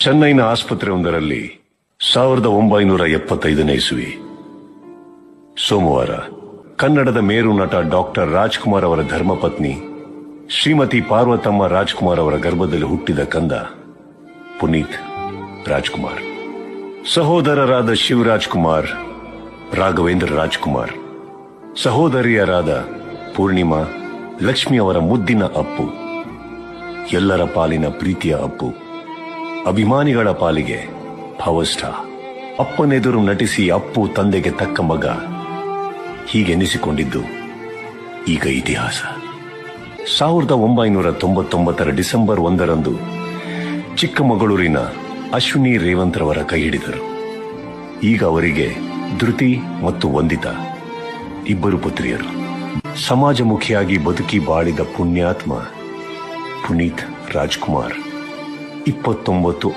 ಚೆನ್ನೈನ ಆಸ್ಪತ್ರೆಯೊಂದರಲ್ಲಿ 1975ನೇ ಇಸುವಿ ಸೋಮವಾರ ಕನ್ನಡದ ಮೇರು ನಟ ಡಾಕ್ಟರ್ ರಾಜ್ಕುಮಾರ್ ಅವರ ಧರ್ಮಪತ್ನಿ ಶ್ರೀಮತಿ ಪಾರ್ವತಮ್ಮ ರಾಜ್ಕುಮಾರ್ ಅವರ ಗರ್ಭದಲ್ಲಿ ಹುಟ್ಟಿದ ಕಂದ ಪುನೀತ್ ರಾಜ್ಕುಮಾರ್. ಸಹೋದರರಾದ ಶಿವರಾಜ್ ಕುಮಾರ್, ರಾಘವೇಂದ್ರ ರಾಜ್ಕುಮಾರ್, ಸಹೋದರಿಯರಾದ ಪೂರ್ಣಿಮಾ, ಲಕ್ಷ್ಮಿ ಅವರ ಮುದ್ದಿನ ಅಪ್ಪು, ಎಲ್ಲರ ಪಾಲಿನ ಪ್ರೀತಿಯ ಅಪ್ಪು, ಅಭಿಮಾನಿಗಳ ಪಾಲಿಗೆ ಪವರ್ ಸ್ಟಾರ್. ಅಪ್ಪನೆದುರು ನಟಿಸಿ ಅಪ್ಪು ತಂದೆಗೆ ತಕ್ಕ ಮಗ ಹೀಗೆನಿಸಿಕೊಂಡಿದ್ದು ಈಗ ಇತಿಹಾಸ. 1999 ಡಿಸೆಂಬರ್ 1ರಂದು ಚಿಕ್ಕಮಗಳೂರಿನ ಅಶ್ವಿನಿ ರೇವಂತ್ ರವರ ಕೈ ಹಿಡಿದರು. ಈಗ ಅವರಿಗೆ ಧೃತಿ ಮತ್ತು ವಂದಿತಾ ಇಬ್ಬರು ಪುತ್ರಿಯರು. ಸಮಾಜಮುಖಿಯಾಗಿ ಬದುಕಿ ಬಾಳಿದ ಪುಣ್ಯಾತ್ಮ ಪುನೀತ್ ರಾಜ್ಕುಮಾರ್ 29